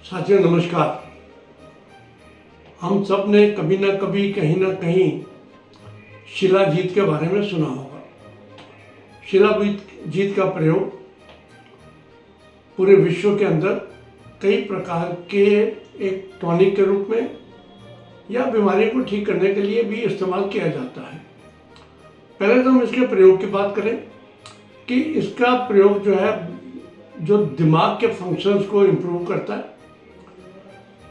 साथियों नमस्कार। हम सब ने कभी ना कभी कहीं ना कहीं शिलाजीत के बारे में सुना होगा। शिलाजीत का प्रयोग पूरे विश्व के अंदर कई प्रकार के एक टॉनिक के रूप में या बीमारी को ठीक करने के लिए भी इस्तेमाल किया जाता है। पहले तो हम इसके प्रयोग की बात करें कि इसका प्रयोग जो है जो दिमाग के फंक्शंस को इम्प्रूव करता है,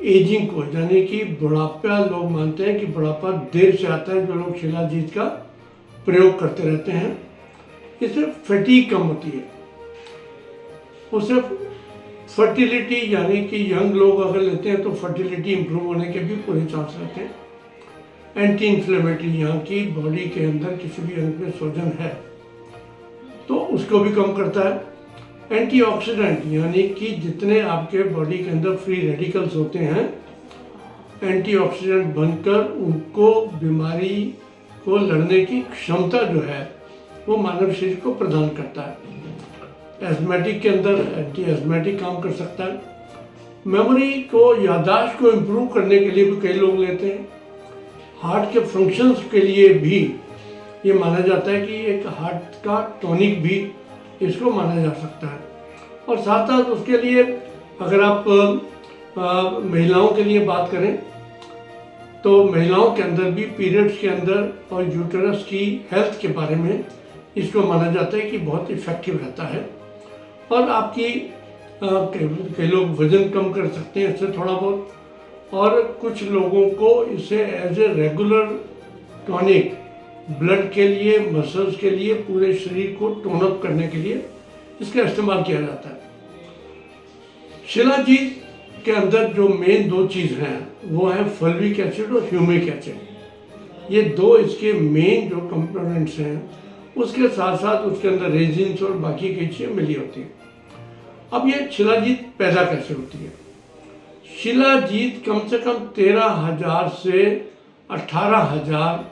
एजिंग को, यानी कि बुढ़ापा, लोग मानते हैं कि बुढ़ापा देर से आता है जो लोग शिलाजीत का प्रयोग करते रहते हैं। इससे फटीग कम होती है, उससे फर्टिलिटी, यानी कि यंग लोग अगर लेते हैं तो फर्टिलिटी इंप्रूव होने के भी पूरे चांस रहते हैं। एंटी इन्फ्लेमेटरी, यहाँ की बॉडी के अंदर किसी भी अंग में सूजन है तो उसको भी कम करता है। एंटीऑक्सीडेंट, यानी कि जितने आपके बॉडी के अंदर फ्री रेडिकल्स होते हैं, एंटीऑक्सीडेंट बनकर उनको बीमारी को लड़ने की क्षमता जो है वो मानव शरीर को प्रदान करता है। एस्मेटिक के अंदर एंटी एस्मेटिक काम कर सकता है। मेमोरी को, याददाश्त को इम्प्रूव करने के लिए भी कई लोग लेते हैं। हार्ट के फंक्शंस के लिए भी ये माना जाता है कि एक हार्ट का टॉनिक भी इसको माना जा सकता है। और साथ साथ उसके लिए अगर आप महिलाओं के लिए बात करें तो महिलाओं के अंदर भी पीरियड्स के अंदर और यूटेरस की हेल्थ के बारे में इसको माना जाता है कि बहुत इफ़ेक्टिव रहता है। और आपकी कई लोग वज़न कम कर सकते हैं इससे थोड़ा बहुत, और कुछ लोगों को इसे as a regular tonic blood के लिए, मसल्स के लिए, पूरे शरीर को टोन अप करने के लिए इसका इस्तेमाल किया जाता है। शिलाजीत के अंदर जो मेन दो चीज़ हैं वो है फल्विक एसिड और ह्यूमिक एसिड। ये दो इसके मेन जो कंपोनेंट्स हैं। उसके साथ साथ उसके अंदर रेजिन्स और बाकी कई चीज़ें मिली होती हैं। अब ये शिलाजीत पैदा कैसे होती है? शिलाजीत कम से कम 13,000 से 18,000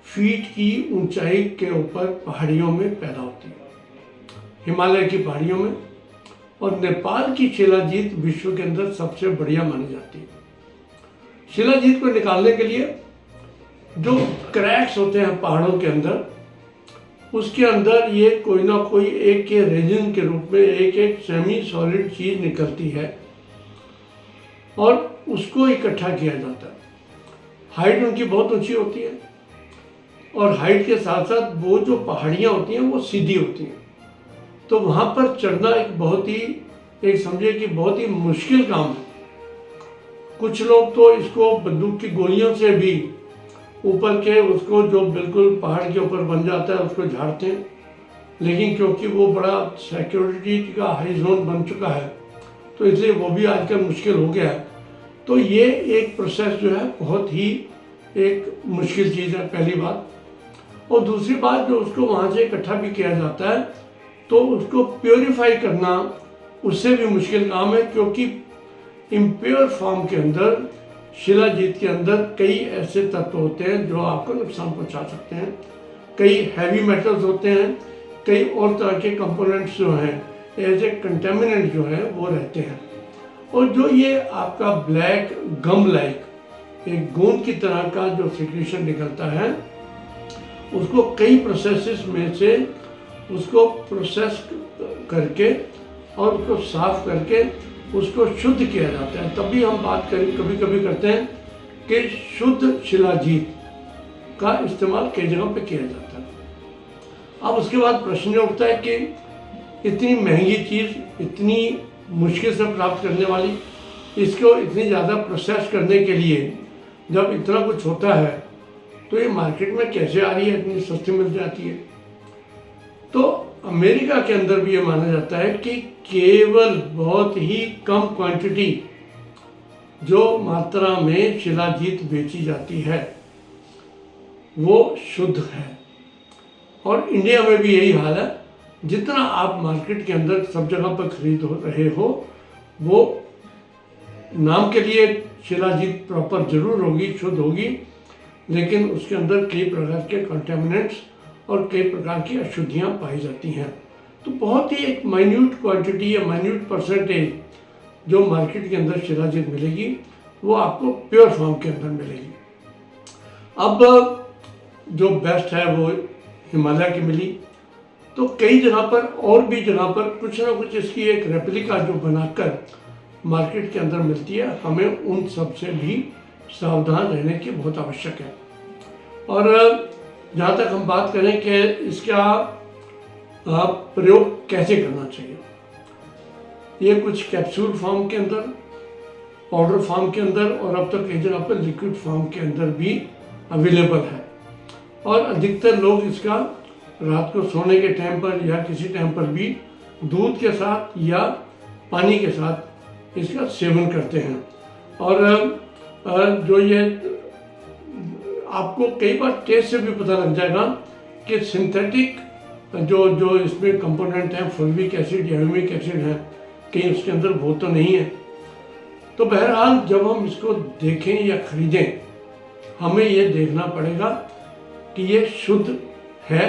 फीट की ऊंचाई के ऊपर पहाड़ियों में पैदा होती है, हिमालय की पहाड़ियों में। और नेपाल की शिलाजीत विश्व के अंदर सबसे बढ़िया मानी जाती है। शिलाजीत को निकालने के लिए जो क्रैक्स होते हैं पहाड़ों के अंदर, उसके अंदर ये कोई ना कोई एक के रेजिन के रूप में एक सेमी सॉलिड चीज़ निकलती है और उसको इकट्ठा किया जाता है। हाइट उनकी बहुत ऊंची होती है और हाइट के साथ साथ वो जो पहाड़ियाँ होती हैं वो सीधी होती हैं, तो वहाँ पर चढ़ना एक बहुत ही, एक समझे कि बहुत ही मुश्किल काम है। कुछ लोग तो इसको बंदूक की गोलियों से भी ऊपर के उसको जो बिल्कुल पहाड़ के ऊपर बन जाता है उसको झाड़ते हैं, लेकिन क्योंकि वो बड़ा सिक्योरिटी का हाई जोन बन चुका है तो इसलिए वो भी आजकल मुश्किल हो गया है। तो ये एक प्रोसेस जो है बहुत ही एक मुश्किल चीज़ है, पहली बात। और दूसरी बात, जो उसको वहाँ से इकट्ठा भी किया जाता है तो उसको प्योरीफाई करना उससे भी मुश्किल काम है, क्योंकि इम्प्योर फॉर्म के अंदर, शिलाजीत के अंदर कई ऐसे तत्व होते हैं जो आपको नुकसान पहुंचा सकते हैं। कई हैवी मेटल्स होते हैं, कई और तरह के कंपोनेंट्स जो हैं एज ए कंटेमिनेंट जो है वो रहते हैं। और जो ये आपका ब्लैक गम लाइक एक गोंद की तरह का जो सिक्रीशन निकलता है, उसको कई प्रोसेसेस में से उसको प्रोसेस करके और उसको साफ करके उसको शुद्ध किया जाता है। तभी हम बात कभी कभी करते हैं कि शुद्ध शिलाजीत का इस्तेमाल कई जगहों पे किया जाता है। अब उसके बाद प्रश्न ये उठता है कि इतनी महंगी चीज़, इतनी मुश्किल से प्राप्त करने वाली, इसको इतनी ज़्यादा प्रोसेस करने के लिए जब इतना कुछ होता है तो ये मार्केट में कैसे आ रही है, इतनी सस्ती मिल जाती है? तो अमेरिका के अंदर भी ये माना जाता है कि केवल बहुत ही कम क्वांटिटी जो मात्रा में शिलाजीत बेची जाती है वो शुद्ध है। और इंडिया में भी यही हाल है। जितना आप मार्केट के अंदर सब जगह पर खरीद रहे हो, वो नाम के लिए शिलाजीत प्रॉपर जरूर होगी, शुद्ध होगी, लेकिन उसके अंदर कई प्रकार के कंटेमिनेंट्स और कई प्रकार की अशुद्धियाँ पाई जाती हैं। तो बहुत ही एक माइन्यूट क्वांटिटी या माइन्यूट परसेंटेज जो मार्केट के अंदर शिलाजीत मिलेगी वो आपको प्योर फॉर्म के अंदर मिलेगी। अब जो बेस्ट है वो हिमालय की मिली, तो कई जगह पर और भी जगह पर कुछ ना कुछ इसकी एक रेप्लिका जो बनाकर मार्केट के अंदर मिलती है, हमें उन सब से भी सावधान रहने की बहुत आवश्यक है। और जहाँ तक हम बात करें कि इसका प्रयोग कैसे करना चाहिए, ये कुछ कैप्सूल फॉर्म के अंदर, पाउडर फॉर्म के अंदर और अब तक कई जगह पर लिक्विड फॉर्म के अंदर भी अवेलेबल है। और अधिकतर लोग इसका रात को सोने के टाइम पर या किसी टाइम पर भी दूध के साथ या पानी के साथ इसका सेवन करते हैं। और जो ये आपको कई बार टेस्ट से भी पता लग जाएगा कि सिंथेटिक जो इसमें कंपोनेंट हैं, फुल्विक एसिड या ह्यूमिक एसिड है, कहीं उसके अंदर वो तो नहीं है। तो बहरहाल जब हम इसको देखें या खरीदें, हमें ये देखना पड़ेगा कि ये शुद्ध है,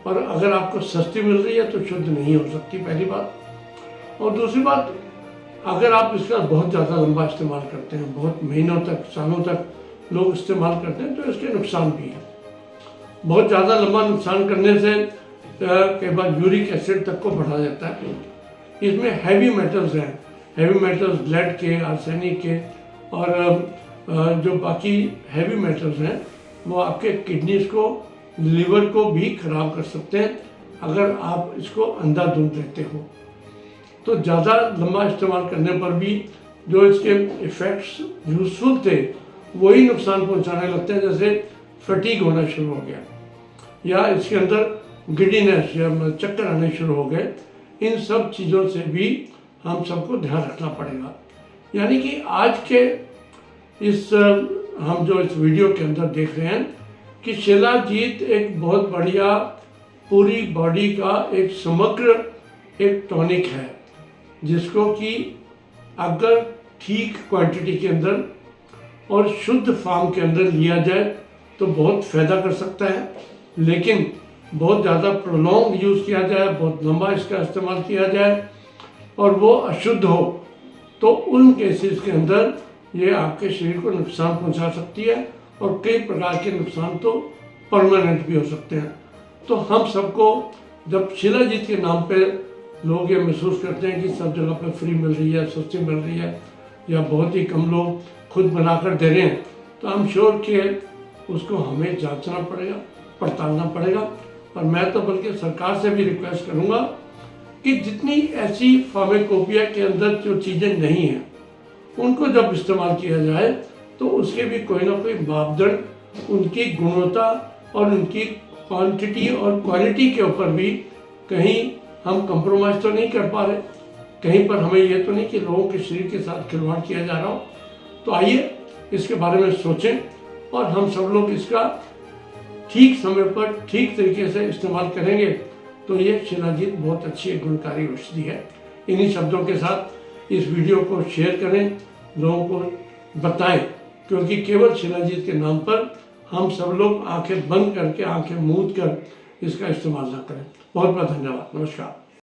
और अगर आपको सस्ती मिल रही है तो शुद्ध नहीं हो सकती, पहली बात। और दूसरी बात, अगर आप इसका बहुत ज़्यादा लंबा इस्तेमाल करते हैं, बहुत महीनों तक, सालों तक लोग इस्तेमाल करते हैं, तो इसके नुकसान भी हैं। बहुत ज़्यादा लंबा नुकसान करने से कई बार यूरिक एसिड तक को बढ़ा जाता है। इसमें हैवी मेटल्स हैं, हैवी मेटल्स लेड के, आर्सेनिक के और जो बाकी हैवी मेटल्स हैं वो आपके किडनीज को, लीवर को भी खराब कर सकते हैं अगर आप इसको अंधाधुंध लेते हो। तो ज़्यादा लंबा इस्तेमाल करने पर भी जो इसके इफ़ेक्ट्स यूजफुल थे वही नुकसान पहुंचाने लगते हैं, जैसे फटीग होना शुरू हो गया या इसके अंदर गिडीनेस या चक्कर आने शुरू हो गए। इन सब चीज़ों से भी हम सबको ध्यान रखना पड़ेगा। यानी कि आज के हम जो इस वीडियो के अंदर देख रहे हैं कि शिलाजीत एक बहुत बढ़िया पूरी बॉडी का एक समग्र एक टॉनिक है, जिसको कि अगर ठीक क्वांटिटी के अंदर और शुद्ध फॉर्म के अंदर लिया जाए तो बहुत फ़ायदा कर सकता है। लेकिन बहुत ज़्यादा प्रोलॉन्ग यूज़ किया जाए, बहुत लंबा इसका इस्तेमाल किया जाए और वो अशुद्ध हो, तो उन केसेस के अंदर ये आपके शरीर को नुकसान पहुंचा सकती है, और कई प्रकार के नुकसान तो परमानेंट भी हो सकते हैं। तो हम सबको जब शिलाजीत के नाम पे लोग ये महसूस करते हैं कि सब जगह पे फ्री मिल रही है, सस्ती मिल रही है, या बहुत ही कम लोग खुद बनाकर दे रहे हैं, तो हम श्योर कि उसको हमें जांचना पड़ेगा, पड़तालना पड़ेगा। और मैं तो बल्कि सरकार से भी रिक्वेस्ट करूँगा कि जितनी ऐसी फार्माकोपिया के अंदर जो चीज़ें नहीं हैं उनको जब इस्तेमाल किया जाए तो उसके भी कोई ना कोई मापदंड, उनकी गुणवत्ता और उनकी क्वांटिटी और क्वालिटी के ऊपर भी कहीं हम कंप्रोमाइज़ तो नहीं कर पा रहे, कहीं पर हमें ये तो नहीं कि लोगों के शरीर के साथ खिलवाड़ किया जा रहा हो। तो आइए इसके बारे में सोचें और हम सब लोग इसका ठीक समय पर ठीक तरीके से इस्तेमाल करेंगे तो ये शिलाजीत बहुत अच्छी गुणकारी औषधि है। इन्हीं शब्दों के साथ इस वीडियो को शेयर करें, लोगों को बताएं, क्योंकि केवल शिलाजीत के नाम पर हम सब लोग आंखें बंद करके, आंखें मूंद कर इसका इस्तेमाल ना करें। बहुत बहुत धन्यवाद। नमस्कार।